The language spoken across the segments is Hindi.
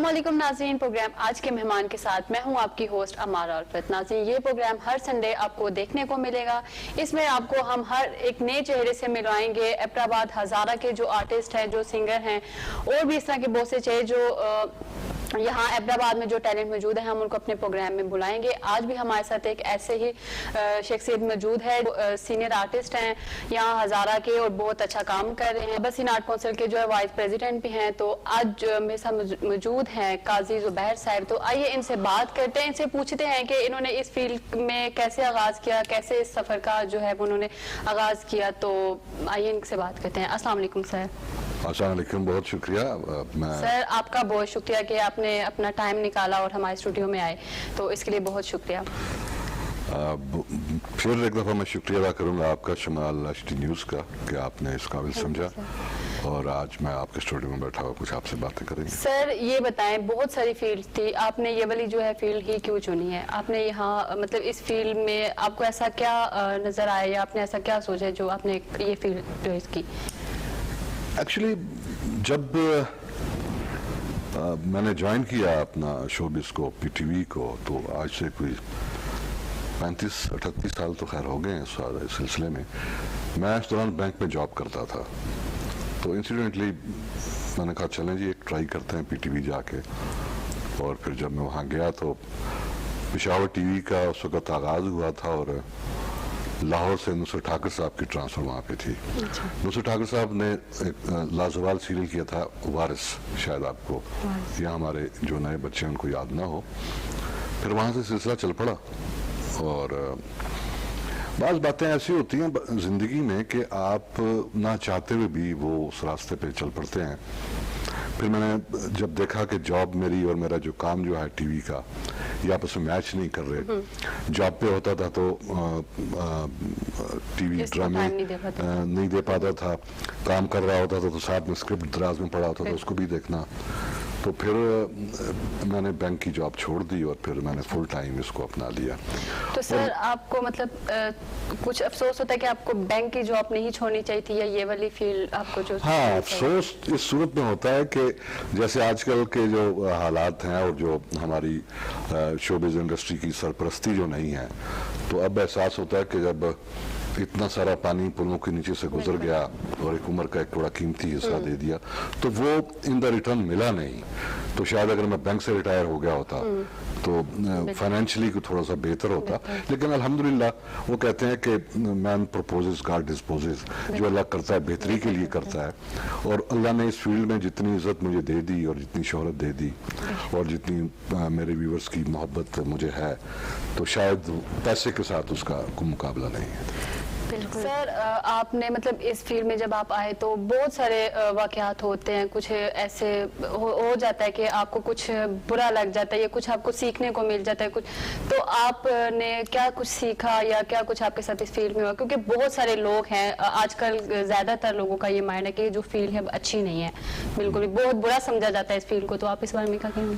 अस्सलामुअलैकुम नाज़रीन, प्रोग्राम आज के मेहमान के साथ मैं हूं आपकी होस्ट अमारा उल्फत। नाज़रीन, ये प्रोग्राम हर संडे आपको देखने को मिलेगा। इसमें आपको हम हर एक नए चेहरे से मिलवाएंगे। एबटाबाद हज़ारा के जो आर्टिस्ट हैं, जो सिंगर हैं, और भी इस तरह के बहुत से चेहरे जो यहाँ एबटाबाद में जो टैलेंट मौजूद है, हम उनको अपने प्रोग्राम में बुलाएंगे। आज भी हमारे साथ एक ऐसे ही शख्सियत मौजूद है, सीनियर आर्टिस्ट हैं यहाँ हज़ारा के और बहुत अच्छा काम कर रहे हैं। बसीन आर्ट काउंसिल के जो है वाइस प्रेसिडेंट भी हैं। तो आज मेरे साथ मौजूद हैं काजी ज़ुबैर साहब। तो आइए इनसे बात करते हैं, इनसे पूछते हैं कि इन्होंने इस फील्ड में कैसे आगाज़ किया, कैसे इस सफ़र का जो है उन्होंने आगाज़ किया। तो आइए इनसे बात करते हैं। अस्सलाम वालेकुम सर। अस्सलाम वालेकुम, बहुत शुक्रिया। सर आपका बहुत शुक्रिया कि आपने अपना टाइम निकाला और हमारे स्टूडियो में आए, तो इसके लिए बहुत शुक्रिया। फिर एक दफ़ा मैं शुक्रिया अदा करूँगा आपका शमाल एचडी न्यूज़ का कि आपने इस काबिल समझा और आज मैं आपके स्टूडियो में बैठा हुआ कुछ आपसे बातें करेंगे। सर ये बताएं, बहुत सारी फील्ड थी, आपने ये वाली जो है फील्ड ही क्यों चुनी है? आपने यहाँ मतलब इस फील्ड में आपको ऐसा क्या नज़र आया या आपने ऐसा क्या सोचा जो आपने ये फील्ड चॉइस की? एक्चुअली जब मैंने ज्वाइन किया अपना शोबिस को, पीटीवी को, तो आज से कोई 35-38 साल तो खैर हो गए हैं इस सिलसिले में। मैं इस दौरान बैंक में जॉब करता था, तो इंसिडेंटली मैंने कहा चलें जी एक ट्राई करते हैं पीटीवी जाके। और फिर जब मैं वहाँ गया तो पेशावर टीवी का उस वक़्त आगाज़ हुआ था और लाहौर से नुसरत ठाकुर साहब की ट्रांसफ़र वहाँ पे थी। नुसरत ठाकुर साहब ने एक लाजवाल सीरियल किया था वारिस, शायद आपको या हमारे जो नए बच्चे हैं उनको याद ना हो। फिर वहाँ से सिलसिला चल पड़ा और बाज़ बातें ऐसी होती हैं ज़िंदगी में कि आप ना चाहते हुए भी वो उस रास्ते पे चल पड़ते हैं। फिर मैंने जब देखा कि जॉब मेरी और मेरा जो काम जो है टीवी का ये आपस में मैच नहीं कर रहे, जॉब पे होता था तो टीवी ड्रामे नहीं दे पाता था, काम कर रहा होता था तो साथ में स्क्रिप्ट दराज में पड़ा होता था उसको भी देखना। तो फिर मैंने बैंक की जॉब छोड़ दी और फिर मैंने फुल टाइम इसको अपना लिया। तो सर आपको मतलब कुछ अफसोस होता है कि आपको बैंक की जॉब नहीं छोड़नी चाहिए थी या ये वाली फील्ड आपको जो? हाँ, अफसोस इस सूरत में होता है कि जैसे आजकल के जो हालात हैं और जो हमारी शोबिज़ इंडस्ट्री की सरपरस्ती जो नहीं है, तो अब एहसास होता है कि जब इतना सारा पानी पुलों के नीचे से गुजर गया और एक उम्र का एक बड़ा कीमती हिस्सा दे दिया तो वो इन द रिटर्न मिला नहीं। तो शायद अगर मैं बैंक से रिटायर हो गया होता तो फाइनेंशियली को थोड़ा सा बेहतर होता। लेकिन अल्हम्दुलिल्लाह वो कहते हैं कि मैन प्रपोजेस गॉड डिस्पोजेस, जो अल्लाह करता है बेहतरी के लिए करता है। और अल्लाह ने इस फील्ड में जितनी इज्जत मुझे दे दी और जितनी शोहरत दे दी और जितनी मेरे व्यूवर्स की मोहब्बत मुझे है, तो शायद पैसे के साथ उसका कोई मुकाबला नहीं है। सर आपने मतलब इस फील्ड में जब आप आए तो बहुत सारे वाक़यात होते हैं, कुछ ऐसे हो जाता है कि आपको कुछ बुरा लग जाता है या कुछ आपको सीखने को मिल जाता है कुछ, तो आपने क्या कुछ सीखा या क्या कुछ आपके साथ इस फील्ड में हुआ? क्योंकि बहुत सारे लोग हैं आजकल, ज़्यादातर लोगों का ये मानना है कि जो फील्ड है अच्छी नहीं है, बिल्कुल भी बहुत बुरा समझा जाता है इस फील्ड को। तो आप इस बारे में क्या कहेंगे?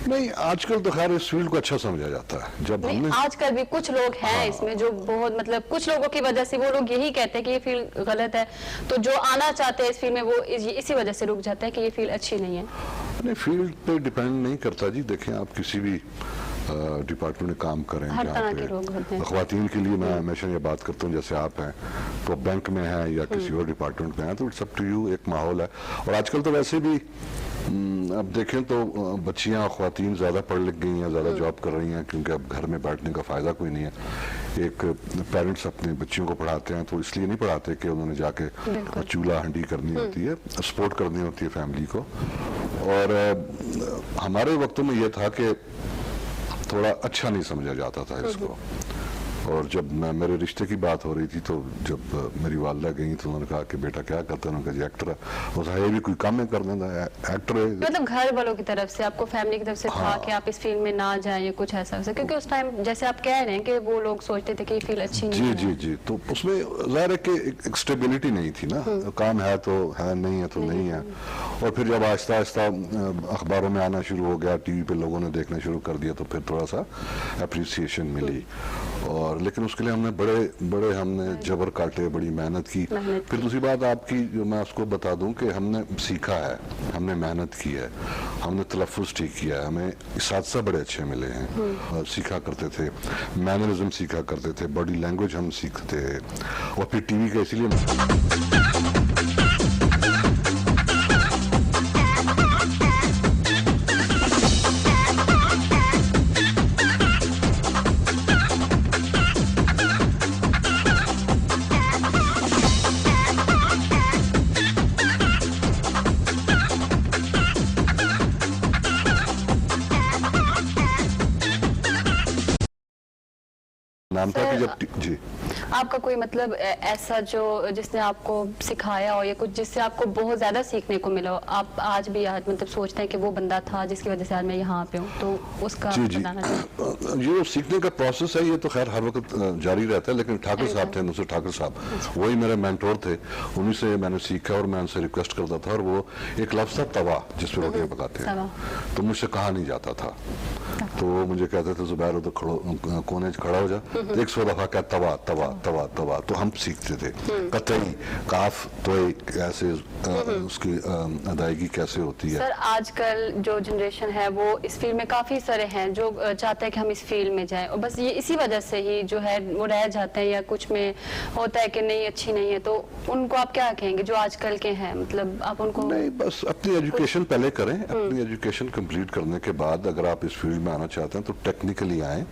नहीं, आजकल तो खैर इस फील्ड को अच्छा समझा जाता है। जब हमने आजकल भी कुछ लोग हैं इसमें जो बहुत मतलब कुछ लोगों की वजह से वो लोग यही कहते हैं कि ये फील्ड गलत है, तो जो आना चाहते हैं इस फील्ड में वो इसी वजह से रुक जाता है कि ये फील्ड अच्छी नहीं है। नहीं, फील्ड पे डिपेंड नहीं करता जी। देखें आप किसी भी डिपार्टमेंट में काम करें, जहाँ पे ख़वातीन के लिए मैं हमेशा ये बात करता हूँ, जैसे आप हैं तो बैंक में हैं या किसी और डिपार्टमेंट में हैं, तो इट्स अप टू यू, एक माहौल है। और आजकल तो वैसे भी अब देखें तो बच्चियां ख़वातीन ज़्यादा पढ़ लिख गई हैं, ज़्यादा जॉब कर रही हैं, क्योंकि अब घर में बैठने का फ़ायदा कोई नहीं है। एक पेरेंट्स अपने बच्चियों को पढ़ाते हैं तो इसलिए नहीं पढ़ाते कि उन्होंने जाके चूल्हा हंडी करनी होती है, सपोर्ट करनी होती है फैमिली को। और हमारे वक्तों में ये था कि थोड़ा अच्छा नहीं समझा जाता था इसको। और जब मेरे रिश्ते की बात हो रही थी तो जब मेरी वालदा गई तो उन्होंने कहा कि बेटा क्या करता है? उन्होंने कहा एक्टर है। और ये भी कोई काम नहीं करने का, एक्टर है। मतलब घर वालों की तरफ से, आपको फैमिली की तरफ से था कि आप इस फील्ड में ना जाएं या कुछ ऐसा? क्योंकि उस टाइम जैसे आप कह रहे हैं कि वो लोग सोचते थे कि ये फील्ड अच्छी नहीं है। जी जी जी, तो उसमें ज़ाहिर है कि एक स्टेबिलिटी नहीं थी ना, काम है तो है, नहीं है तो नहीं है। और फिर जब आहिस्ता आहिस्ता अखबारों में आना शुरू हो गया, टीवी पे लोगों ने देखना शुरू कर दिया, तो फिर थोड़ा सा अप्रिसिएशन मिली। और लेकिन उसके लिए हमने बड़े हमने जबर काटे, बड़ी मेहनत की। फिर दूसरी बात आपकी जो मैं उसको बता दूं कि हमने सीखा है, हमने मेहनत की है, हमने तलफ़ुज़ ठीक किया है, हमें इसातिज़ा बड़े अच्छे मिले हैं। सीखा करते थे, मैनरिज्म सीखा करते थे, बॉडी लैंग्वेज हम सीखते थे। और फिर टीवी का इसीलिए नाम था कि जब जी आपका कोई मतलब ऐसा जो जिसने आपको सिखाया हो या कुछ जिससे आपको बहुत ज्यादा सीखने को मिला हो, आप आज भी याद मतलब सोचते हैं कि वो बंदा था जिसकी वजह से आज मैं यहाँ पे हूँ, तो उसका बताना चाहिए। ये सीखने का प्रोसेस है, ये तो खैर हर वक्त जारी रहता है, लेकिन ठाकुर साहब थे, नुसरत ठाकुर साहब, वही मेरे मेंटोर थे, उन्हीं से मैंने सीखा और मैं उनसे रिक्वेस्ट करता था। और वो एक लफ्ज़ था तवा, जिसपे रोटियां पकाते हैं, तो मुझसे कहा नहीं जाता था, तो वो मुझे कहते थे जुबैर उधर कोने खड़ा हो जा, 100 दफा क्या तवा तवा तवा तवा, तो हम सीखते थे कतई काफ तो कैसे उसकी अदायगी कैसे होती है। सर आजकल जो जनरेशन है वो इस फील्ड में काफी सारे हैं जो चाहते हैं कि हम इस फील्ड में जाएं, और बस ये इसी वजह से ही जो है वो रह जाते हैं, या कुछ में होता है कि नहीं अच्छी नहीं है, तो उनको आप क्या कहेंगे जो आजकल के हैं, मतलब आप उनको नहीं, बस अपनी एजुकेशन पहले करें, अपनी एजुकेशन कंप्लीट करने के बाद अगर आप इस फील्ड में आना चाहते हैं तो टेक्निकली आए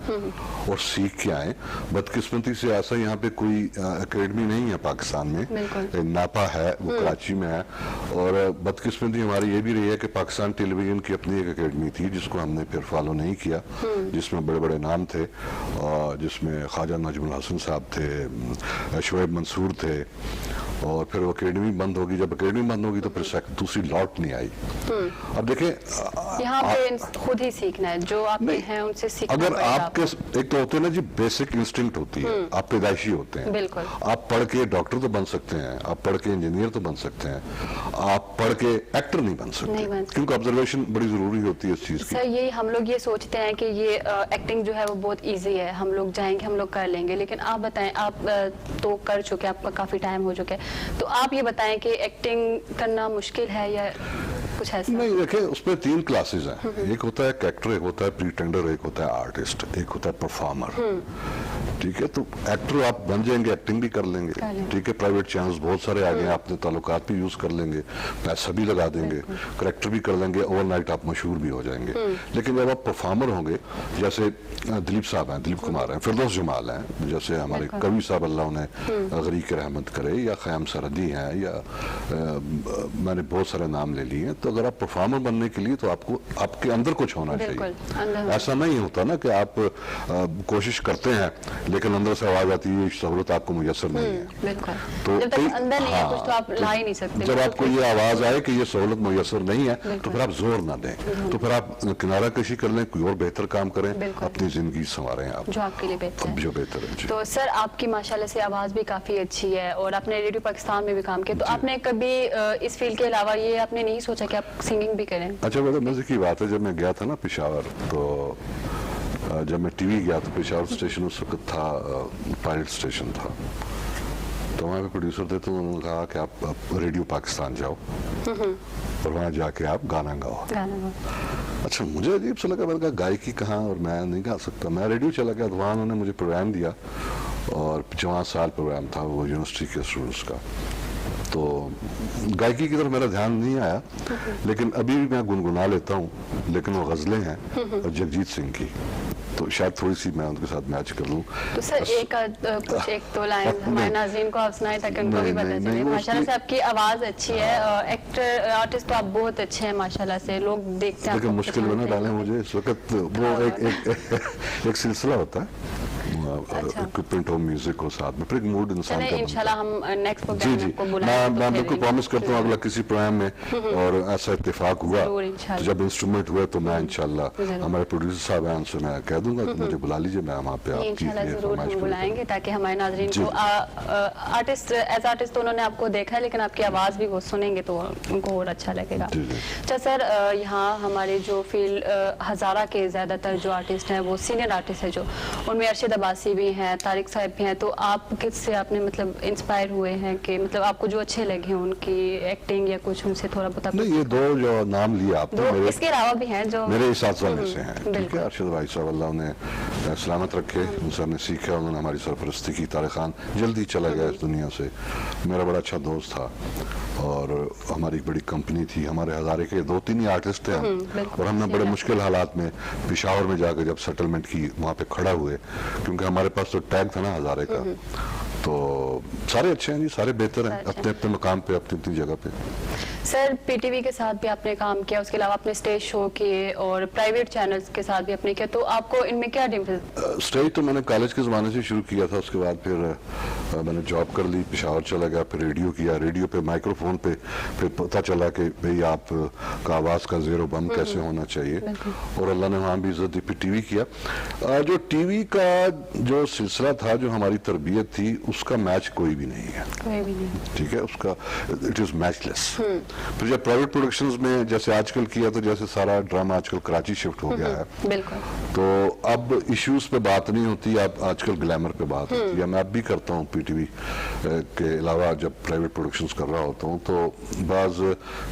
और सीख के आए। बदकिस्मती से ऐसा यहाँ पे कोई एकेडमी नहीं है पाकिस्तान में, नापा है वो कराची में है, और बदकिस्मती हमारी ये भी रही है कि पाकिस्तान टेलीविजन की अपनी एक एकेडमी थी जिसको हमने फिर फॉलो नहीं किया, जिसमें बड़े बड़े नाम थे, और जिसमें ख्वाजा नजमुल हसन साहब थे, शोएब मंसूर थे, और फिर वो एकेडमी बंद होगी। जब एकेडमी बंद होगी तो फिर दूसरी लौट नहीं आई। अब देखें यहाँ पे खुद ही सीखना है, जो आप हैं उनसे सीखना अगर पड़ेगा आपके एक तो होते हैं ना जी बेसिक इंस्टिंक्ट होती है, आप पैदाइशी होते हैं। बिल्कुल। आप पढ़ के डॉक्टर तो बन सकते हैं, आप पढ़ के इंजीनियर तो बन सकते हैं, आप पढ़ के एक्टर नहीं बन सकते, क्योंकि ऑब्जर्वेशन बड़ी जरूरी होती है इस चीज की। सर यही हम लोग ये सोचते हैं कि ये एक्टिंग जो है वो बहुत इजी है, हम लोग जाएंगे हम लोग कर लेंगे, लेकिन आप बताएं, आप तो कर चुके हैं, आपका काफी टाइम हो चुका है, तो आप ये बताएं कि एक्टिंग करना मुश्किल है या कुछ ऐसा? नहीं, देखिए उसमें 3 क्लासेस हैं, एक होता है एक्टर, एक होता है प्रीटेंडर, एक होता है आर्टिस्ट, एक होता है परफॉर्मर। ठीक है, तो एक्टर आप बन जाएंगे, एक्टिंग भी कर लेंगे, ठीक है, प्राइवेट चैनल्स बहुत सारे आ गए, अपने ताल्लुकात भी यूज कर लेंगे, पैसा भी लगा देंगे, करेक्टर भी कर लेंगे, ओवरनाइट आप मशहूर भी हो जाएंगे। लेकिन जब आप परफॉर्मर होंगे, जैसे दिलीप साहब हैं, दिलीप कुमार हैं, फिरदौस जमाल हैं, जैसे हमारे कवि साहब अल्लाह उन्हें गरीक रहमत करे, या ख़याम सरहदी हैं, या मैंने बहुत सारे नाम ले लिए हैं, तो अगर आप परफॉर्मर बनने के लिए तो आपको आपके अंदर कुछ होना चाहिए। ऐसा नहीं होता ना कि आप कोशिश करते हैं लेकिन अंदर से आवाज आती है सहूलत आपको मुयसर नहीं है, तो जब तक अंदर नहीं है कुछ तो आप ला ही नहीं सकते। जब आपको ये आवाज आए कि ये सहूलत मुयसर नहीं है तो फिर आप जोर ना दें, तो फिर आप किनारा कशी कर लें, कोई और बेहतर काम करें, अपनी जिंदगी संवारें आप जो आपके लिए बेहतर है, जो बेहतर है। तो सर आपकी माशाल्लाह से आवाज भी काफी अच्छी है, और आपने रेडियो पाकिस्तान में भी काम किया, तो आपने कभी इस फील्ड के अलावा ये आपने नहीं सोचा कि आप सिंगिंग भी करें? अच्छा, बड़ा मजे की बात है, जब मैं गया था ना पेशावर, तो जब मैं टीवी गया तो पेशावर स्टेशन उस वक्त था पायलट स्टेशन था, तो वहाँ पे प्रोड्यूसर थे, तो उन्होंने कहा कि आप रेडियो पाकिस्तान जाओ और वहाँ जाके आप गाना गाओ। अच्छा, मुझे अजीब सा लगा, मैंने कहा गायकी कहाँ, और मैं नहीं गा सकता। मैं रेडियो चला गया, तो वहाँ उन्होंने मुझे प्रोग्राम दिया, और 50 साल प्रोग्राम था वो यूनिवर्सिटी के स्टूडेंट्स का, तो गायकी की तरफ मेरा ध्यान नहीं आया, लेकिन अभी भी मैं गुनगुना लेता हूँ, लेकिन वो गजलें हैं और जगजीत सिंह की, तो शायद थोड़ी सी मैं उनके साथ मैच कर लूँ। तो सर कुछ एक दो लाइन हमारे नाज़रीन को आप सुनाएं ताकि उनको भी पता चले। माशाल्लाह से आपकी आवाज अच्छी है, एक्टर आर्टिस्ट तो आप बहुत अच्छे हैं माशाल्लाह से, लोग देखते हैं। लेकिन मुश्किल में ना डालें मुझे इस वक्त, वो एक सिलसिला होता है, इक्विपमेंट हो, म्यूजिक हो साथ में, फिर एक मूड इंसान चलें का इंशाल्लाह बनता हम नेक्स्ट है। जी प्रोग्राम जी, में आपको बुलाएंगे मैं तो बिल्कुल फिर प्रॉमिस करता हूँ अगला किसी प्रोग्राम में और ऐसा इत्तेफाक हुआ जरूर, तो इंशाल्लाह। जब इंस्ट्रूमेंट हुए तो मैं इंशाल्लाह जरूर। हमारे प्रोड्यूसर साहब हैं उनसे मैं कह दूंगा कि मुझे बुला लीजिए, मैं वहाँ पे नहीं, आपकी इंशाल्लाह ये जरूर फरमाइश हम पूरी बुलाएंगे ताकि हमारे नाजरीन जी। को आर्टिस्ट एज आर्टिस्ट तो उन्होंने आपको देखा है, लेकिन आपकी आवाज़ भी वो सुनेंगे तो उनको और अच्छा लगेगा। जी, जी। अच्छा सर, यहाँ हमारे जो फील्ड हज़ारा के ज़्यादातर जो आर्टिस्ट हैं वो सीनियर आर्टिस्ट हैं, जो उनमें अरशद अब्बासी भी हैं, तारिक साहब भी हैं, तो आप किससे आपने मतलब इंस्पायर हुए हैं कि मतलब आपको जो अच्छे लगे हैं उनकी एक्टिंग या कुछ उनसे थोड़ा बहुत नहीं, ये दो जो नाम लिए आपने दो मेरे इसके अलावा भी हैं जो मेरे इसातिज़ा में से हैं, ठीक बिल्कुल। है। अरशद भाई साहब अल्लाह उन्हें सलामत रखे, उनसे हमने सीखा, उन्होंने हमारी सरपरस्ती की। तारिक खान जल्दी चला गया इस दुनिया से, मेरा बड़ा अच्छा दोस्त था और हमारी एक बड़ी कंपनी थी। हमारे हज़ारे के 2-3 ही आर्टिस्ट थे हम, बिल्कुल, और हमने सही बड़े बात मुश्किल हालात में पेशावर में जाकर जब सेटलमेंट की वहाँ पे खड़ा हुए, क्योंकि हमारे पास तो टैग था ना हज़ारे का। तो सारे अच्छे हैं जी, सारे बेहतर हैं अपने अपने मकाम पे, अपनी अपनी जगह पे। सर पीटीवी के साथ भी आपने काम किया, उसके अलावा आपने स्टेज शो किए और प्राइवेट चैनल्स के साथ भी आपने किया, तो आपको इनमें क्या डिफरेंस? स्टेज तो मैंने कॉलेज के ज़माने से शुरू किया था, उसके बाद फिर मैंने जॉब कर ली, पेशावर चला गया, फिर रेडियो किया, रेडियो पे माइक्रोफोन पे फिर पता चला कि भाई आप का आवाज़ का ज़ेरो बम कैसे होना चाहिए, और अल्लाह ने वहाँ भी इज्जत दी। फिर टीवी किया। जो टीवी का जो सिलसिला था, जो हमारी तरबियत थी, उसका मैच कोई भी नहीं है, कोई भी नहीं। ठीक है, उसका इट इज़ मैचलेस। फिर जब प्राइवेट प्रोडक्शंस में जैसे आजकल किया, तो जैसे सारा ड्रामा आजकल कराची शिफ्ट हो गया है, बिल्कुल। तो अब इश्यूज पे बात नहीं होती, अब आजकल ग्लैमर पे बात होती है। मैं अब भी करता हूँ पीटीवी के अलावा, जब प्राइवेट प्रोडक्शंस कर रहा होता हूँ, तो बाज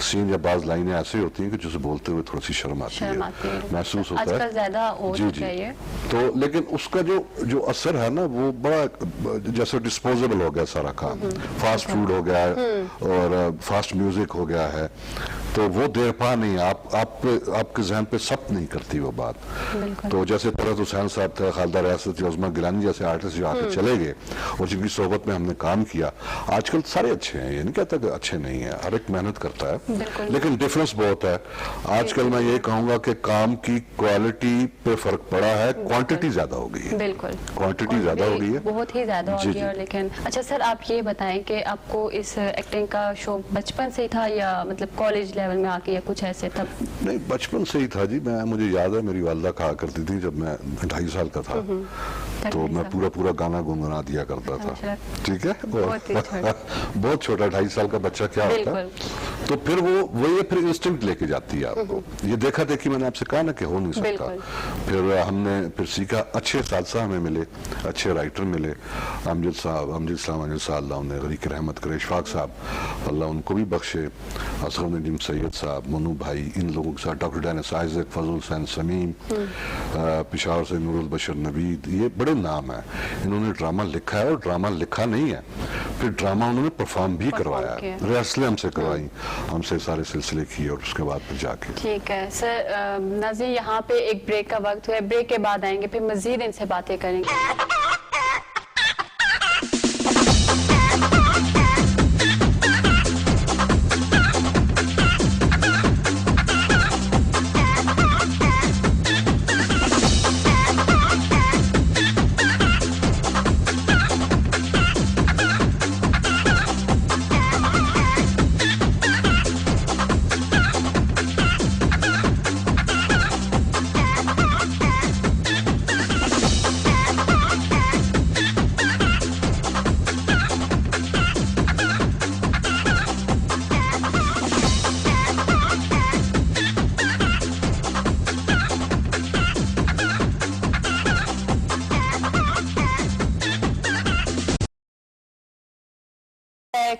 सीन या बाज लाइनें ऐसी होती हैं कि जिसे बोलते हुए थोड़ी सी शर्म आती है, महसूस होता है। आजकल ज्यादा हो जी चुका है ये। तो लेकिन उसका जो असर है ना, वो बड़ा जैसे डिस्पोजेबल हो गया सारा काम, फास्ट फूड हो गया है और फास्ट म्यूजिक हो गया है, तो वो देर पा नहीं, आपके जहन पे सब नहीं करती वो बात। तो जैसे तरत हुसैन साहब थे, खालिदा रियासत, उस्मा गिलानी जैसे आर्टिस्ट जो आके चले गए और जिनकी सोहबत में हमने काम किया, आजकल सारे अच्छे हैं, ये नहीं कहता कि अच्छे नहीं है, हर एक मेहनत करता है, लेकिन डिफरेंस बहुत है। आजकल मैं ये कहूँगा कि काम की क्वालिटी पे फर्क पड़ा है, क्वांटिटी ज्यादा हो गई है। बिल्कुल, क्वांटिटी ज्यादा हो गई है, बहुत ही ज्यादा हो गई है। लेकिन अच्छा सर, आप ये बताएं कि आपको इस एक्टिंग का शौक बचपन से ही था या मतलब कॉलेज लेवल में आके या कुछ ऐसे तब? नहीं, बचपन से ही था जी। मुझे याद है मेरी वालदा कहा करती थी, जब मैं 2.5 साल का था तो मैं पूरा गाना गुनगुना दिया करता था, ठीक है। बहुत छोटा 2.5 साल का बच्चा क्या होता है, तो फिर वो फिर इंस्टिंक्ट लेके जाती है आपको। ये देखा देखी मैंने आपसे कहा ना कि हो नहीं सकता। फिर हमने फिर सीखा, अच्छे साथी हमें मिले, अच्छे राइटर मिले, अमजद साहब, अमजद इस्लाम अनिल साहब, अल्लाह उन्हें गरीक रहमत करे, इशफाक साहब अल्लाह उनको भी बख्शे, असगर नदीम सैयद साहब, मनु भाई, इन लोगों के साथ डॉक्टर डेनिस आइजक, फजल हुसैन समीम, पेशावर से नूरुल बशर नवीद, ये बड़े नाम है। इन्होंने ड्रामा लिखा है और ड्रामा लिखा नहीं है, फिर ड्रामा उन्होंने परफॉर्म भी करवाया, रिहर्सलें हमसे करवाई, हमसे सारे सिलसिले किए और उसके बाद फिर जाके। ठीक है सर, नाज़रीन यहाँ पे एक ब्रेक का वक्त हुआ है, ब्रेक के बाद आएंगे, फिर मजीद इनसे बातें करेंगे।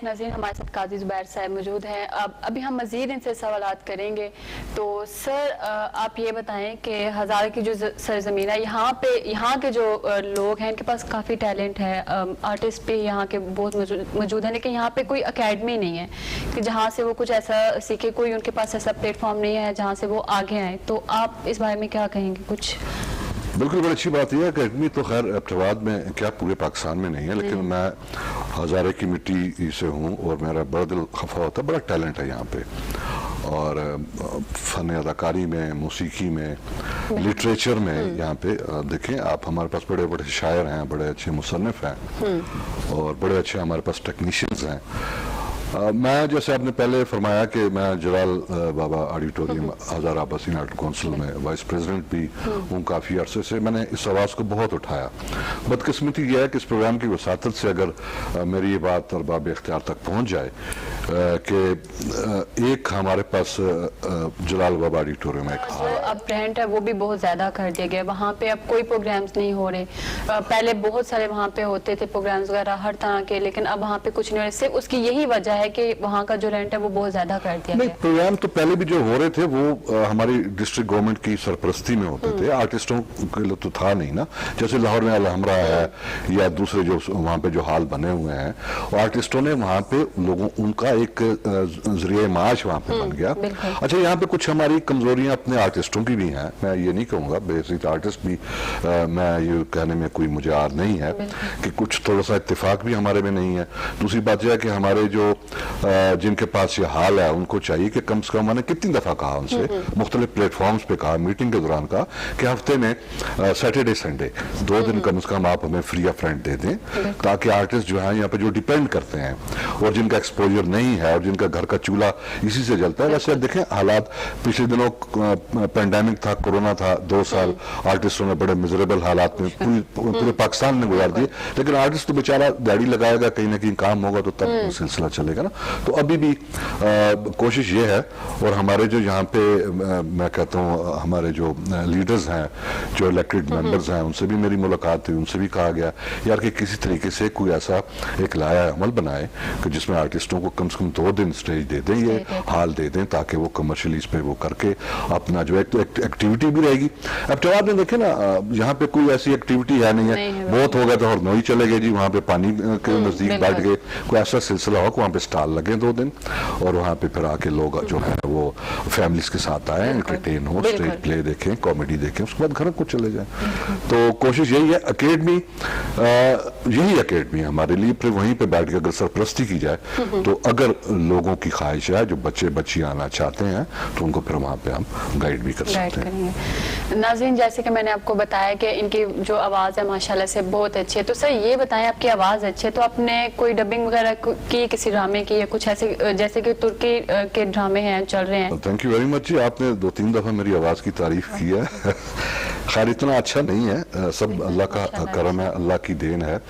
नाज़रीन, हमारे साथ काजी जुबैर साहब मौजूद हैं। अब अभी हम मज़ीद इनसे सवालात करेंगे। तो सर आप ये बताएं कि हज़ारे की जो सरजमीन है, यहाँ के जो लोग हैं, इनके पास काफ़ी टैलेंट है, आर्टिस्ट भी यहाँ के बहुत मौजूद हैं, लेकिन यहाँ पे कोई अकेडमी नहीं है कि जहाँ से वो कुछ ऐसा सीखे, कोई उनके पास ऐसा प्लेटफॉर्म नहीं है जहाँ से वो आगे आए। तो आप इस बारे में क्या कहेंगे कुछ? बिल्कुल, बड़ी अच्छी बात यह है, अकेडमी तो खैर अब्तवाद में क्या पूरे पाकिस्तान में नहीं है, लेकिन मैं हज़ारे की मिट्टी से हूँ और मेरा बड़ा दिल खफा होता है, बड़ा टैलेंट है यहाँ पे। और फ़न अदाकारी में, मौसीकी में, लिटरेचर में। यहाँ पे देखें आप, हमारे पास बड़े बड़े शायर हैं, बड़े अच्छे मुसन्निफ हैं और बड़े अच्छे हमारे पास टेक्नीशियंस हैं। मैं, जैसे आपने पहले फरमाया कि मैं जलाल बाबा ऑडिटोरियम हज़ार आबासीन आर्ट काउंसिल में वाइस प्रेसिडेंट भी हूँ काफ़ी अरसे से। मैंने इस आवाज़ को बहुत उठाया। बदकिस्मती यह है कि इस प्रोग्राम की वसातत से अगर मेरी ये बात और बाब इख्तियार तक पहुँच जाए कि एक हमारे पास जलाल बाबा ऑडिटोरियम में जो अब रेंट है वो भी बहुत ज़्यादा कर दिया गया। वहाँ पे अब कोई प्रोग्राम्स नहीं हो रहे। पहले बहुत सारे वहाँ पे होते थे प्रोग्राम्स वगैरह हर तरह के, लेकिन अब वहाँ पे कुछ नहीं हो रहे। सिर्फ उसकी यही वजह है कि वहाँ का जो रेंट है वो बहुत ज्यादा कर दिया नहीं, गया। प्रोग्राम तो पहले भी जो हो रहे थे वो हमारी डिस्ट्रिक्ट गवर्नमेंट की सरपरस्ती में होते थे। आर्टिस्टों के लिए तो था नहीं ना। जैसे लाहौर में अलहमरा है या दूसरे जो वहाँ पे जो हाल बने हुए हैं, आर्टिस्टों ने वहाँ पे लोगों, उनका एक जरिए माश वहाँ पे बन गया। अच्छा, यहाँ पे कुछ हमारी कमजोरियां अपने आर्टिस्टों की भी हैं। मैं ये नहीं कहूँगा, बेसिक आर्टिस्ट भी मैं ये कहने में कोई मुझे आर नहीं है कि कुछ थोड़ा सा इत्तेफाक भी हमारे में नहीं है। दूसरी बात यह है कि हमारे जो जिनके पास ये हाल है उनको चाहिए कि कम से कम, मैंने कितनी दफा कहा उनसे, मुख्तलिफ प्लेटफॉर्म्स पे कहा, मीटिंग के दौरान कहा कि हफ्ते में सैटरडे संडे 2 दिन कम से कम आप हमें फ्री ऑफ रेंट दे दें, ताकि आर्टिस्ट जो है यहाँ पे जो डिपेंड करते हैं और जिनका एक्सपोजर नहीं है और जिनका घर का चूल्हा इसी से जलता है। वैसे देखें हालात, पिछले दिनों पेंडेमिक था, कोरोना था, 2 साल आर्टिस्टों ने बड़े मिजरेबल हालात में पूरे पाकिस्तान ने गुजार दिए, लेकिन आर्टिस्ट तो बेचारा दिहाड़ी लगाएगा, कहीं ना कहीं काम होगा तो तब सिलसिला चलेगा ना। तो अभी भी कोशिश ये है, और हमारे जो यहाँ पे मैं कहता हूँ हमारे जो लीडर्स हैं, जो इलेक्टेड मेंबर्स हैं, उनसे भी मेरी मुलाकात हुई, उनसे भी कहा गया यार कि किसी तरीके से कोई ऐसा एक लाया अमल बनाए कि जिसमें आर्टिस्टों को कम से कम 2 दिन स्टेज दे दें, ये हाल दे दें, ताकि वो कमर्शियली इस पे वो करके अपना जो एक्टिविटी भी रहेगी। अब तो आपने देखे ना, यहाँ पे कोई ऐसी एक्टिविटी है नहीं है, बहुत हो गया तो हरनोई चले गए जी, वहाँ पे पानी के नजदीक बैठ गए, कोई ऐसा सिलसिला हो, वहाँ पे स्टॉल लगे 2 दिन और वहाँ पे फिर आके लोग जो है वो फैमिलीज के साथ आए, एंटरटेन हो, स्टेज प्ले देखें, कॉमेडी देखें, उसके बाद घर को चले जाएं। तो कोशिश यही है, अकेडमी यही अकेडमी है हमारे लिए। फिर वहीं पे बैठ के अगर सरपरस्ती की जाए तो अगर लोगों की ख्वाहिश है, जो बच्चे बच्चियां आना चाहते हैं, तो उनको फिर वहाँ पे हम गाइड भी कर सकते हैं। नाज़रीन, जैसे कि मैंने आपको बताया कि इनकी जो आवाज़ है माशाल्लाह से बहुत अच्छी है। तो सर ये बताएं, आपकी आवाज़ अच्छी है तो आपने कोई डबिंग वगैरह की किसी ड्रामे की या कुछ ऐसे, जैसे कि तुर्की के ड्रामे हैं चल रहे हैं? थैंक यू वेरी मच जी, आपने 2-3 दफा मेरी आवाज़ की तारीफ की है। खैर इतना अच्छा नहीं है, सब अल्लाह का करम है, अल्लाह की देन है।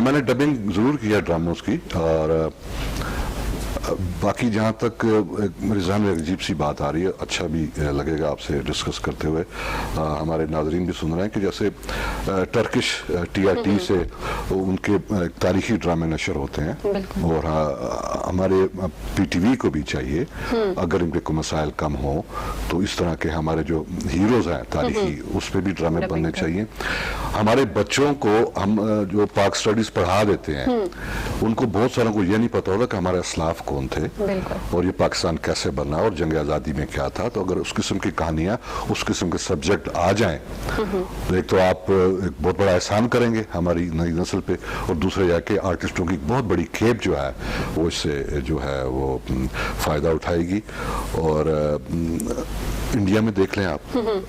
मैंने डबिंग जरूर किया ड्रामोस की, और बाकी जहाँ तक मेरे जहन में एक अजीब सी बात आ रही है, अच्छा भी लगेगा आपसे डिस्कस करते हुए, हमारे नाजरीन भी सुन रहे हैं कि जैसे टर्किश TRT से उनके तारीखी ड्रामे नशर होते हैं, और हमारे PTV को भी चाहिए, अगर इनके कोई मसाइल कम हो तो इस तरह के हमारे जो हीरोज हैं तारीखी, उस पर भी ड्रामे बनने चाहिए। हमारे बच्चों को हम जो पाक स्टडीज पढ़ा देते हैं, उनको बहुत सारों को ये नहीं पता होता कि हमारे असलाफ कौन थे और ये पाकिस्तान कैसे बना और जंग आज़ादी में क्या था। तो अगर उस किस्म की कहानियां, उस किस्म के सब्जेक्ट आ जाएं, तो एक तो आप एक बहुत बड़ा एहसान करेंगे हमारी नई नस्ल पे, और दूसरे जाके आर्टिस्टों की बहुत बड़ी खेप जो है वो इससे जो है वो फ़ायदा उठाएगी। और इंडिया में देख लें आप,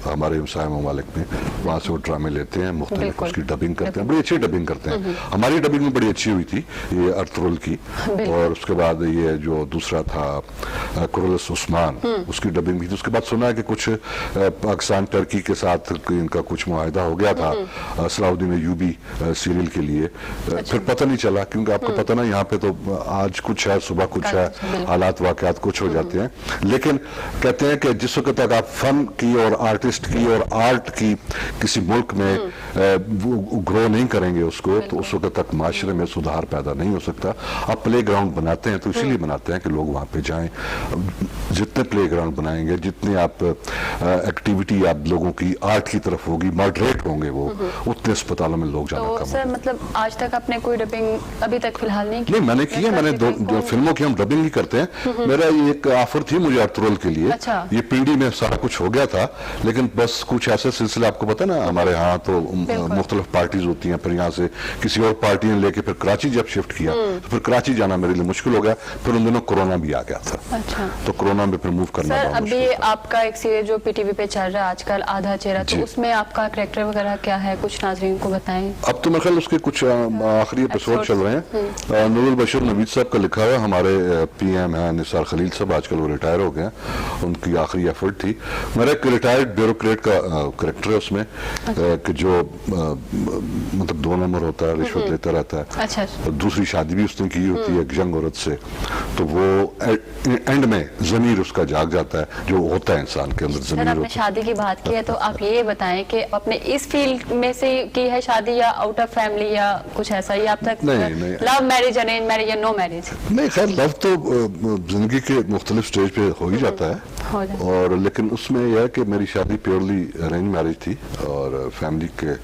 हमारे हमसाय ममालिक में, वहाँ से वो ड्रामे लेते हैं, मुख्तलिफ उसकी डबिंग करते हैं, बड़ी अच्छी डबिंग करते हैं। हमारी डबिंग में बड़ी अच्छी हुई थी ये अर्तुगरुल की, और उसके बाद ये जो दूसरा था कुरलस उस्मान, उसकी डबिंग भी थी। उसके बाद सुना है कि कुछ पाकिस्तान टर्की के साथ इनका कुछ मुआहिदा हो गया था सलाउद्दीन अय्यूबी सीरियल के लिए, फिर पता नहीं चला, क्योंकि आपको पता ना यहाँ पे तो आज कुछ है, सुबह कुछ है, हालात वाकयात कुछ हो जाते हैं। लेकिन कहते हैं कि जिस वक्त तक आप फन की और आर्टिस्ट की और आर्ट की किसी मुल्क में ग्रो नहीं करेंगे उसको, तो उस वक्त तक माशरे में सुधार पैदा नहीं हो सकता। आप प्ले ग्राउंड बनाते हैं तो इसीलिए बनाते हैं कि लोग वहाँ पे जाएं। जितने प्ले ग्राउंड बनाएंगे, जितने आप एक्टिविटी आप लोगों की आर्ट की तरफ होगी, मॉडरेट होंगे वो, उतने अस्पतालों में लोग जाना कम। सर मतलब आज तक आपने कोई डबिंग अभी तक फिलहाल नहीं की? नहीं, मैंने की है, मैंने जो फिल्मों की हम डबिंग ही करते हैं। मेरा ये एक ऑफर थी मुझे अर्तुगरुल के लिए, ये पीडी में सारा कुछ हो गया था, लेकिन बस कुछ ऐसे सिलसिले, आपको पता है ना हमारे यहाँ तो मुख्तलिफ पार्टीज होती हैं, फिर यहाँ से किसी और पार्टी ने लेके फिर कराची जब शिफ्ट किया तो फिर कराची जाना मेरे लिए मुश्किल हो गया। फिर उन दिनों कोरोना भी आ गया था, अच्छा। तो कोरोना में फिर मूव करना सर बहुत अभी मुश्किल था। आपका एक सीरियल जो पीटीवी पे चल रहा है आजकल, आधा चेहरा, तो जी। उसमें आपका कैरेक्टर वगैरह क्या है, कुछ नाज़रीन को बताएं। अब तो मेरे ख्याल उसके कुछ आखिरी एपिसोड चल रहे हैं। नूरुल बशीर नवीद साहब का लिखा हुआ, हमारे पीएम हैं निसार खलील साहब, आजकल वो रिटायर हो गए हैं, उनकी आखिरी एफर्ट थी। मेरा एक रिटायर्ड ब्यूरोक्रेट का कैरेक्टर है उसमें, कि जो मतलब 2 नंबर होता है, रिश्वत लेता रहता है, अच्छा। और दूसरी शादी भी उसने की होती है एक यंग औरत से, तो वो एंड में ज़मीर उसका जाग जाता है, जो होता है इंसान के अंदर सर ज़मीर आपने होता है। शादी की बात की है, तो आप ये बताएं कि अपने इस फील्ड में से की है शादी, या आउट ऑफ फैमिली, या कुछ ऐसा, या आप तक नहीं। लव मैरिज, अरेंज मैरिज, या नो मैरिज? नहीं, खैर लव तो जिंदगी के मुख्तलिफ स्टेज पे हो ही जाता हो है, जाता और लेकिन उसमें यह है कि मेरी शादी प्योरली अरेंज मैरिज थी, और फैमिली के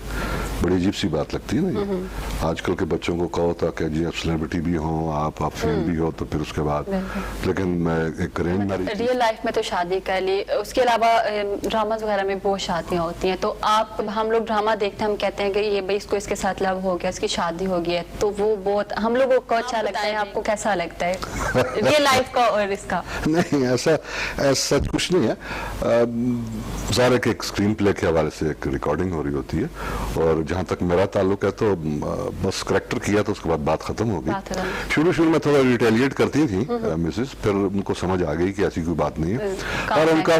बड़ी अजीब सी बात लगती है ना ये। आजकल के बच्चों को कहो था कि जी आप सेलिब्रिटी भी हो, आप फेम भी हो, तो फिर उसके बाद, लेकिन मैं एक अरेंज मैरिज थी। रियल लाइफ में तो शादी कर ली, उसके अलावा ड्रामाज वगैरह में बहुत शादियां होती हैं, तो आप, हम लोग ड्रामा देखते हैं, हम कहते हैं कि ये भाई इसको इसके साथ लव हो गया, इसकी शादी हो गई है, तो वो बहुत हम लोगों को अच्छा लगता है। आपको कैसा लगता है रियल लाइफ का और इसका? नहीं, ऐसा सच कुछ नहीं है। ज़ाहिर है कि एक स्क्रीन प्ले के हवाले से एक रिकॉर्डिंग हो रही होती है, और जहाँ तक मेरा ताल्लुक है तो बस करेक्टर किया तो उसके बाद बात खत्म हो गई। शुरू में थोड़ा रिटेलिएट करती थी मिसेस, फिर उनको समझ आ गई कि ऐसी कोई बात नहीं है। और उनका,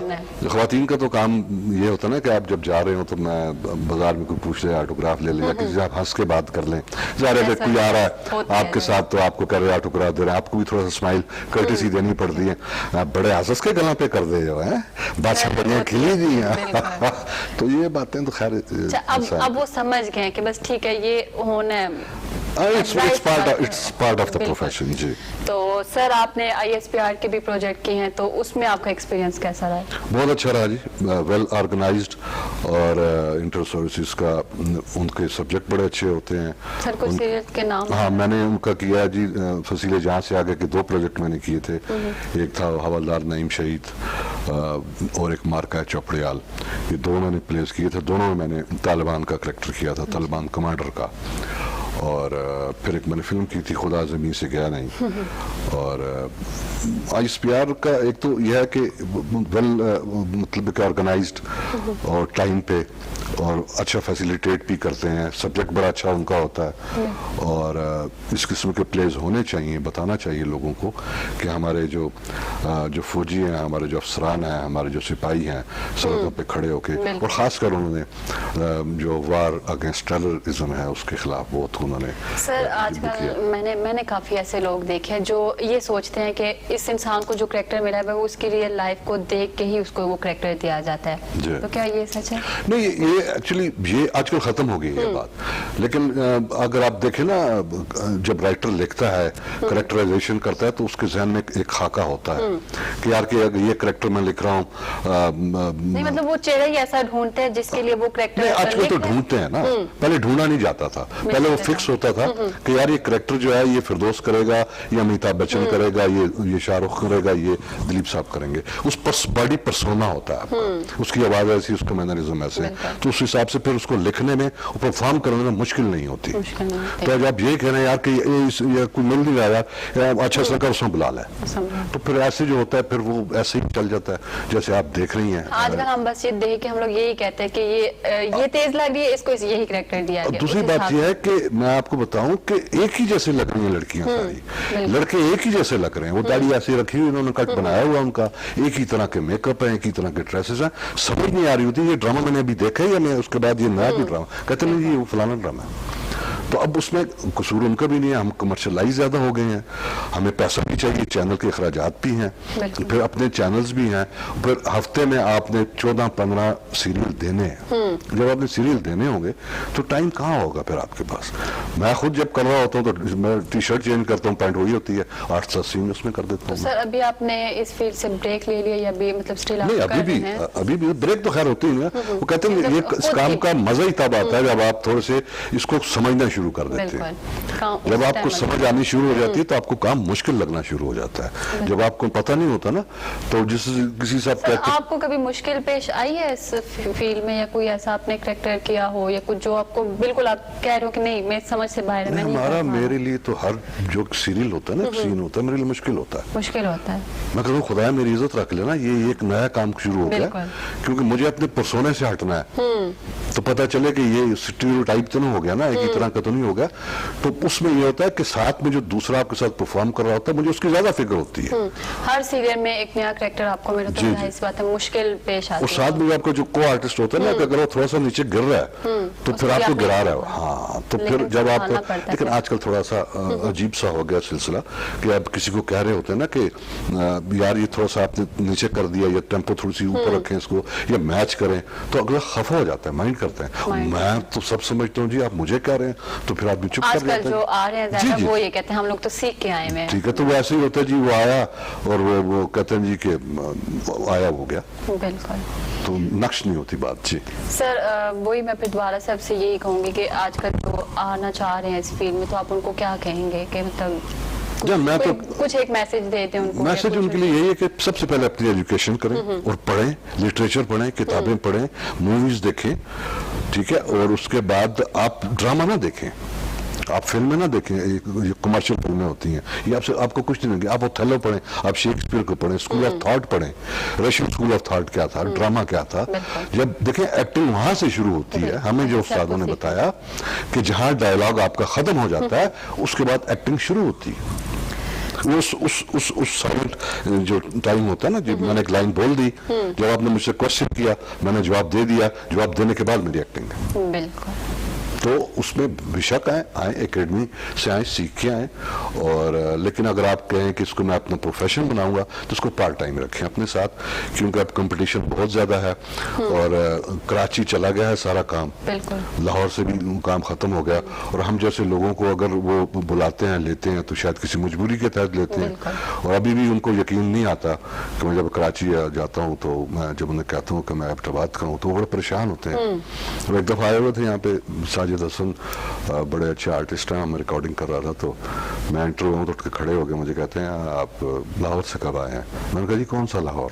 ख़वातीन का तो काम ये होता है ना कि आप जब जा रहे हो तो मैं बाजार में कोई पूछ ले, ऑटोग्राफ ले लें, किसी से आप हंस के बात कर लें। ज़ाहिर है कोई आ रहा है आपके साथ, तो आपको कर रहे हैं ऑटोग्राफ दे रहे हैं, आपको भी थोड़ा सा स्माइल कर्टेसी देनी पड़ती है। आप बड़े हंस के गला पे कर दे हो, हैं बात सब बढ़िया खिली दी है। तो ये बातें तो खैर अब वो समझ गए कि बस ठीक है, ये होना है, it's part of the profession. जी। तो सर आपने ISPR के भी प्रोजेक्ट किए हैं, तो उसमें आपका एक्सपीरियंस कैसा रहा? बहुत अच्छा रहा जी, वेल ऑर्गेनाइज्ड, और इंटर सर्विसेज का उनके सब्जेक्ट बड़े अच्छे होते हैं। सर कुछ सीरियल के नाम? हाँ, मैंने उनका किया जी, फसीले जहाँ से आगे के 2 प्रोजेक्ट मैंने किए थे। एक था हवलदार नईम शहीद, और एक मार्का चौपड़ियाल, ये 2 मैंने प्लेस किए थे। दोनों में मैंने तालिबान का करेक्टर किया था, तालिबान कमांडर का। और फिर एक मैंने फिल्म की थी खुदा ज़मीन से गया नहीं। और ISPR का एक तो यह है कि वेल मतलब कि ऑर्गेनाइज्ड और टाइम पे, और अच्छा फैसिलिटेट भी करते हैं, सब्जेक्ट बड़ा अच्छा उनका होता है, और इस किस्म के प्लेज होने चाहिए, बताना चाहिए लोगों को कि हमारे जो फौजी हैं, हमारे जो अफसरान हैं, हमारे जो सिपाही हैं, सड़कों पे खड़े होके, और ख़ासकर उन्होंने जो वार अगेंस्ट टेररिज्म है उसके खिलाफ बहुत उन्होंने। सर आजकल मैंने काफ़ी ऐसे लोग देखे हैं जो ये सोचते हैं कि इस इंसान को जो करेक्टर मिला है वो उसकी रियल लाइफ को देख के ही उसको वो करेक्टर दिया जाता है, तो क्या ये सच है? नहीं, ये एक्चुअली ये आजकल खत्म हो गई है बात, लेकिन अगर आप देखें ना, जब राइटर लिखता है, करेक्टराइजेशन करता है, तो उसके जहन में एक खाका होता है कि यार कि ये करेक्टर मैं लिख रहा हूँ। नहीं मतलब वो चेहरा ही ऐसा ढूंढते हैं जिसके लिए वो करेक्टर आजकल तो ढूंढते हैं ना, पहले ढूंढा नहीं जाता था, पहले वो फिक्स होता था कि यार ये करेक्टर जो है ये फिरदौस करेगा, ये अमिताभ बच्चन करेगा, ये शाहरुख करेगा, ये दिलीप साहब करेंगे। उस बॉडी पर्सोना होता है आपका, उसकी आवाज ऐसी, उसका मैनरिज्म ऐसे, तो उस हिसाब से फिर उसको लिखने में और परफॉर्म करने में मुश्किल नहीं होती। तो अब आप ये कह रहे हैं यार कि ये कोई मिल नहीं रहा यार, अच्छा सा कर उसमें बुला लें, तो फिर ऐसे जो होता है फिर वो ऐसे ही चल जाता है जैसे आप देख रही हैं। आजकल हम बस ये देख के हम लोग यही कहते हैं कि ये तेज लग रही है, इसको यही करेक्टर दिया गया। दूसरी बात यह है कि मैं आपको बताऊं कि एक ही जैसे लग रही हैं लड़कियां सारी, लड़के एक ही जैसे लग रहे हैं, वो दाढ़ी ऐसी रखी हुई, उन्होंने कट बनाया हुआ, उनका एक ही तरह के मेकअप है, एक ही तरह के ड्रेसेस हैं, समझ नहीं आ रही होती ये ड्रामा मैंने अभी देखा है या मैं उसके बाद ये नया भी ड्रामा, कहते नहीं जी वो फलाना ड्रामा है। तो अब उसमें कसूर उनका भी नहीं है, हम कमर्शलाइज ज़्यादा हो गए हैं, हमें पैसा भी चाहिए, चैनल के अखराजात भी हैं, फिर अपने चैनल्स भी हैं, फिर हफ्ते में आपने 14-15 सीरियल देने हैं। जब आपने सीरियल देने होंगे तो टाइम कहाँ होगा फिर आपके पास। मैं खुद जब कर रहा होता हूँ तो मैं टी-शर्ट चेंज करता हूँ, पैंट वही होती है, 8-10 सीन उसमें कर देता हूँ। सर अभी आपने इस फील्ड से ब्रेक ले लिया या भी मतलब स्टिल नहीं, अभी भी ब्रेक तो खैर होती है। वो कहते हैं ये इस काम का मजा ही तब आता है जब आप थोड़े से इसको समझना शुरू शुरू कर देते हैं। बिल्कुल। जब आपको समझ आनी शुरू हो जाती है तो आपको काम मुश्किल लगना शुरू हो जाता है। जब आपको पता नहीं होता ना तो किसी से आप सर, आपको कभी मुश्किल पेश आई है इस फील्ड में, या कोई ऐसा आपने करेक्टर किया हो, या कुछ जो आपको बिल्कुल आप कह रहे हो कि नहीं मैं समझ से बाहर है, मैं नहीं हमारा कर पाऊँ? मेरे लिए तो हर जो सीरियल होता है ना, सीन होता है, मेरे लिए मुश्किल होता है। मुश्किल होता है। मैं कहता हूँ खुदा मेरी इज्जत रख लेना, ये एक नया काम शुरू हो गया, बिल्कुल। क्योंकि मुझे अपने परसोने से हटना है। तो पता चले कि ये स्टीरियोटाइप तो नहीं हो गया ना, एक ही तरह का तो नहीं हो गया। तो उसमें ये होता है कि साथ में जो दूसरा आपके साथ परफॉर्म कर रहा होता है, मुझे उसकी ज्यादा फिक्र होती है। हर सीरियल में एक नया करेक्टर आपको मिले तो जाहिर सी बात है मुश्किल पेश आती और है। साथ में आपका जो को आर्टिस्ट होता है ना, कि अगर वो थोड़ा सा नीचे गिर रहा है तो फिर उसको आपको याद गिरा नहीं रहा है। हाँ, तो फिर लेकिन जब आप, संभालना पड़ता है लेकिन फिर। आजकल थोड़ा सा अजीब सा हो गया सिलसिला कि आप किसी को कह रहे होते हैं ना कि यार ये थोड़ा सा आपने नीचे कर दिया, या टेम्पो थोड़ी सी ऊपर रखें इसको, या मैच करें, तो अगला खफा हो जाता है, माइंड करते हैं। मैं तो सब समझता हूँ जी, आप मुझे कह रहे हैं, तो फिर आदमी चुप कर आजकल जाता जो है। आ रहे हैं जी, ज्यादा जी। वो ये कहते हैं हम लोग तो सीख के आए हुए हैं। ठीक है, तो वैसे ही होता है जी, वो आया और वो कहते हैं जी कि आया हो गया, बिल्कुल तो नक्श नहीं होती बात। जी सर, वही मैं फिर दोबारा से आपसे यही कहूंगी कि आजकल जो आना चाह रहे हैं इस फील्ड में, तो आप उनको क्या कहेंगे कि मतलब या मैं तो कुछ एक मैसेज देते हैं उनको? मैसेज उनके लिए यही है कि सबसे पहले अपनी एजुकेशन करें और पढ़ें, लिटरेचर पढ़ें, किताबें पढ़ें, मूवीज देखें, ठीक है, और उसके बाद आप ड्रामा ना देखें, आप फिल्में ना देखें, ये कमर्शियल फिल्में होती हैं, ये आपको कुछ नहीं देंगे। आप ओथेलो पढ़ें, आप शेक्सपियर को पढ़ें, स्कूल ऑफ थॉट पढ़ें, रशियन स्कूल ऑफ थॉट क्या था, ड्रामा क्या था। जब देखें एक्टिंग वहां से शुरू होती है। हमें जो उस्तादों ने बताया कि जहां डायलॉग आपका खत्म हो जाता है उसके बाद एक्टिंग शुरू होती है। उस साइलेंट जो टाइम होता है ना, जब मैंने एक लाइन बोल दी, जब आपने मुझसे क्वेश्चन किया मैंने जवाब दे दिया, जवाब देने के बाद मेरी एक्टिंग है। बिल्कुल। तो उसमें बेशक आए एकेडमी से आए, सीख के आए, और लेकिन अगर आप कहें कि इसको मैं अपना प्रोफेशन बनाऊंगा तो इसको पार्ट टाइम रखें अपने साथ, क्योंकि अब कंपटीशन बहुत ज्यादा है, और कराची चला गया है सारा काम, लाहौर से भी काम खत्म हो गया, और हम जैसे लोगों को अगर वो बुलाते हैं, लेते हैं, तो शायद किसी मजबूरी के तहत लेते हैं, और अभी भी उनको यकीन नहीं आता कि मैं जब कराची जाता हूँ तो मैं जब उन्हें कहता हूँ कि मैं एबटाबाद का हूँ तो वो बड़े परेशान होते हैं। और एक दफा आए हुए थे यहाँ पे साजिद हसन, बड़े अच्छे आर्टिस्ट हैं, मैं रिकॉर्डिंग कर रहा था, तो मैं इंटरव्यू में तो उठ के खड़े हो गए, मुझे कहते हैं आप लाहौर से कब आए हैं? मैंने कहा जी कौन सा लाहौर?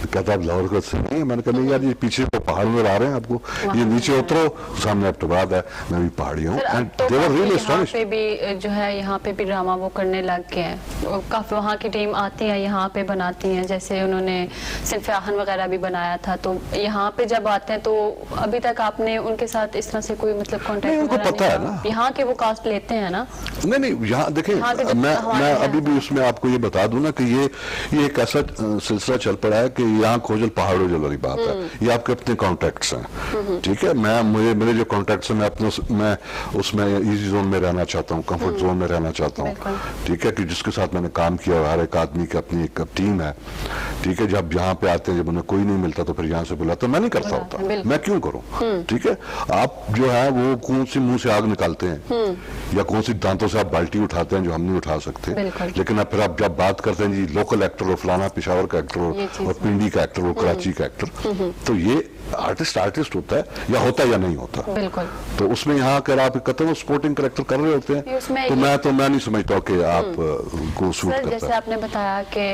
कहता आप लाहौर का से नहीं है? मैंने कहा नहीं यार, ये पीछे तो पहाड़ में आ रहे हैं आपको, ये नीचे उतरो, सामने एबटाबाद है, मैं भी पहाड़ी हूँ। And they were really astonished. पे भी जो है यहाँ पे भी ड्रामा वो करने लग गए हैं, काफी वहाँ की टीम आती है यहाँ पे बनाती है, जैसे उन्होंने सिंफाहन वगैरह भी बनाया था, तो यहाँ पे जब आते हैं तो अभी तक आपने उनके साथ इस तरह से कोई मतलब कॉन्टेक्ट? उनको पता है ना, यहाँ के वो कास्ट लेते हैं ना? नहीं यहाँ देखें, मैं अभी भी उसमें आपको ये बता दूं ना कि ये एक ऐसा सिलसिला चल पड़ा है कि यहाँ खोजल पहाड़ों जल वाली बात है, ये आपके अपने कॉन्टेक्ट्स हैं, ठीक है। मेरे जो कॉन्टेक्ट्स हैं, मैं उसमें इजी जोन में रहना चाहता हूँ, कंफर्ट जोन में रहना चाहता हूँ, ठीक है, कि जिसके साथ मैंने काम किया, हर एक आदमी की अपनी एक टीम है, ठीक है। जब यहाँ पे आते हैं, जब उन्हें कोई नहीं मिलता तो फिर यहाँ से बुलाते, मैं नहीं करता होता, मैं क्यों करूँ, ठीक है। आप जो है वो कौन सी मुंह से आग निकालते हैं, या कौन सी दांतों से आप बाल्टी उठाते हैं जो हम नहीं उठा सकते, लेकिन अब फिर आप जब बात करते हैं जी लोकल एक्टर हो, फलाना पेशावर का एक्टर हो, और पिंडी का एक्टर हो, कराची का एक्टर, तो ये आर्टिस्ट होता है, या होता है या नहीं होता। बिल्कुल। तो उसमें यहाँ अगर आप कहते हो स्पोर्टिंग करेक्टर कर रहे होते हैं, तो मैं नहीं समझता कि आप को सूट करता है। जैसे आपने बताया कि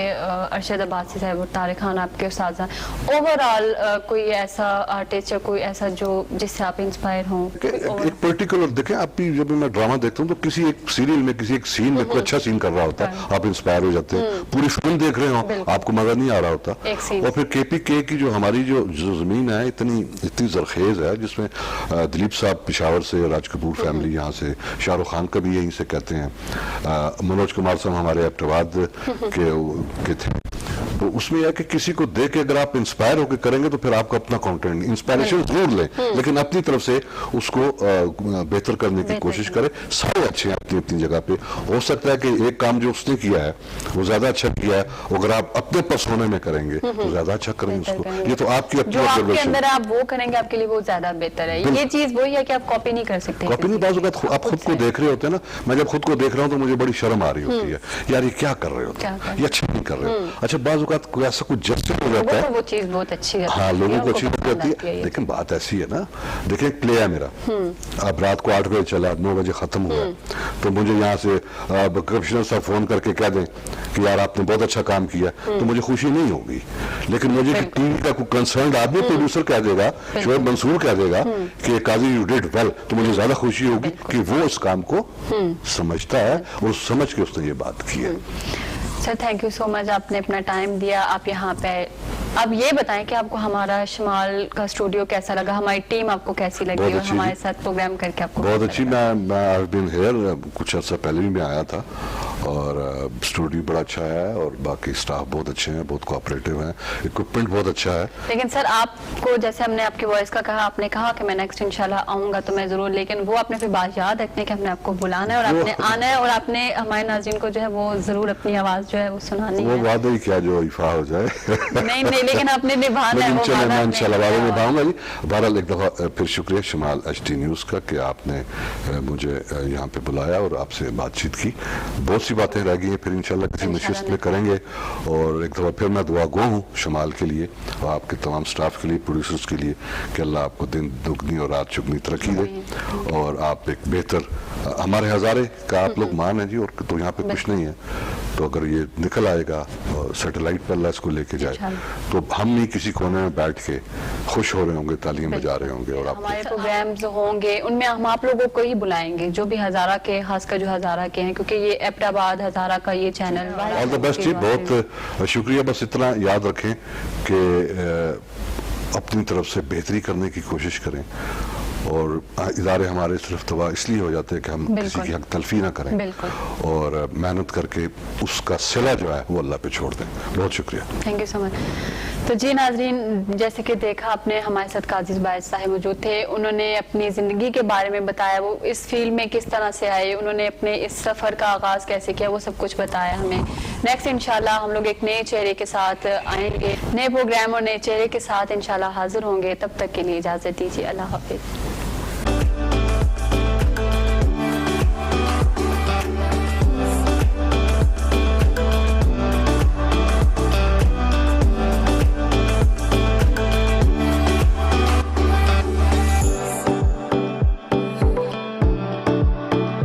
अरशद अब्बासी साहब और तारिक खान आपके उस्ताद हैं, ओवरऑल कोई ऐसा आर्टिस्ट या कोई ऐसा जो जिससे आप इंस्पायर हों? एक पर्टिकुलर देखें, आप भी जब मैं ड्रामा देखता हूँ तो किसी एक सीरियल में, किसी एक सीन में कोई अच्छा सीन कर रहा होता है, आप इंस्पायर हो जाते हैं। पूरी फिल्म देख रहे हो, आपको मजा नहीं आ रहा होता। और फिर KPK की जो हमारी जो जमीन है इतनी जरखेज है, जिसमें दिलीप साहब पेशावर से, राज कपूर फैमिली यहाँ से, शाहरुख खान का भी यहीं से कहते हैं, मनोज कुमार साहब हमारे एबटाबाद के थे। तो उसमें यह कि किसी को देख के अगर आप इंस्पायर होकर करेंगे तो फिर आपका अपना कंटेंट, इंस्पायरेशन जरूर लें, लेकिन अपनी तरफ से उसको बेहतर करने की कोशिश करें। सारे अच्छे हैं अपनी अपनी जगह पे। हो सकता है कि एक काम जो उसने किया है वो ज्यादा अच्छा किया है, अगर आप अपने पर्सोने में करेंगे तो ज्यादा अच्छा करेंगे उसको। ये तो आपकी अपनी ऑब्जर्वेशन है, आप वो करेंगे आपके लिए वो ज्यादा बेहतर है। ये चीज वही है कि आप कॉपी नहीं कर सकते। कॉपी नहीं, बाज़ वक़्त आप खुद को देख रहे होते हैं ना, मैं जब खुद को देख रहा हूँ तो मुझे बड़ी शर्म आ रही होती है, यार ये क्या कर रहे होते हैं, ये अच्छा नहीं कर रहे हो। अच्छा बाज़ आपका कोई ऐसा कुछ जस्टिस हो जाता लोगों है, को वो चीज बहुत अच्छी लगती हाँ है, लोगों को उनको अच्छी पसंद लगती आती है। ये। लेकिन बात ऐसी है ना, देखिए एक प्ले है मेरा, अब रात को 8 बजे चला, 9 बजे खत्म हुआ, तो मुझे यहाँ से कमिश्नर साहब फोन करके कह दें कि यार आपने बहुत अच्छा काम किया, तो मुझे खुशी नहीं होगी। लेकिन मुझे टीवी का कोई कंसर्न आदमी, प्रोड्यूसर कह देगा, शोएब मंसूर कह देगा कि काजी यू डिड वेल, तो मुझे ज्यादा खुशी होगी कि वो इस काम को समझता है और समझ के उसने ये बात की है। Sir thank you so much, आपने अपना टाइम दिया, आप यहाँ पे। अब ये बताएं कि आपको हमारा शमाल का स्टूडियो कैसा लगा, हमारी टीम आपको कैसी लगी और हमारे साथ प्रोग्राम करके आपको बहुत अच्छी। मैं बिन हेयर कुछ अर्सा पहले भी मैं आया था और स्टूडियो बड़ा अच्छा है और बाकी स्टाफ बहुत अच्छे हैं, बहुत कोऑपरेटिव हैं, इक्विपमेंट बहुत अच्छा है। लेकिन सर आपको जैसे हमने आपकी वॉइस का कहा, आपने कहा कि मैं नेक्स्ट इंशाल्लाह आऊंगा तो मैं जरूर, लेकिन वो आपने फिर बात याद रखने कि हमने आपको बुलाना है और आपने आना है और आपने हमारे नाज़रीन को जो है वो जरूर अपनी आवाज जो है वो सुनानी है। वो वादा ही क्या जो इफा हो जाए नहीं नहीं, लेकिन आपने निभाना है वो वादा, मैं इंशाल्लाह वादा निभाऊंगा जी। बहरहाल एक दफा फिर शुक्रिया शमाल HD न्यूज़ का कि आपने मुझे यहाँ पे बुलाया और आपसे बातचीत की। बहुत सी बातें रह गई हैं, फिर इंशाल्लाह किसी नशिस्त में करेंगे। और एक दफा फिर मैं दुआ गो हूँ शमाल के लिए और आपके तमाम स्टाफ के लिए, प्रोड्यूसर्स के लिए कि अल्लाह आपको दिन दुगनी और रात चुगनी तरक्की दे और आप एक बेहतर, हमारे हज़ारे का आप लोग मान है जी, और तो यहाँ पे कुछ नहीं है, तो अगर ये निकल आएगा सैटेलाइट पर अल्लाह इसको लेके जाए तो हम नहीं किसी कोने में बैठ के खुश हो रहे होंगे, तालियां बजा रहे होंगे। और हमारे प्रोग्राम्स होंगे उनमें हम आप लोगों को ही बुलाएंगे, जो भी हजारा के, खासकर जो हजारा के हैं, क्योंकि ये एबटाबाद हजारा का ये चैनल। ऑल द बेस्ट जी, बहुत शुक्रिया। बस इतना याद रखें कि अपनी तरफ से बेहतरी करने की कोशिश करें और इदारे हमारे सिर्फ तबाह इसलिए हो जाते हैं कि हम किसी की हक तलफी ना करें और मेहनत करके उसका सिला जो है वो अल्लाह पे छोड़ दें। बहुत शुक्रिया, थैंक यू सो मच। तो जी नाजरीन, जैसे कि देखा आपने, हमारे साथ काजी ज़ुबैर साहब मौजूद थे, उन्होंने अपनी ज़िंदगी के बारे में बताया, वो इस फील्ड में किस तरह से आए, उन्होंने अपने इस सफ़र का आगाज़ कैसे किया, वो सब कुछ बताया हमें। नेक्स्ट इंशाल्लाह हम लोग एक नए चेहरे के साथ आएंगे, नए प्रोग्राम और नए चेहरे के साथ इंशाल्लाह हाजिर होंगे। तब तक के लिए इजाज़त दीजिए, अल्लाह हाफिज़।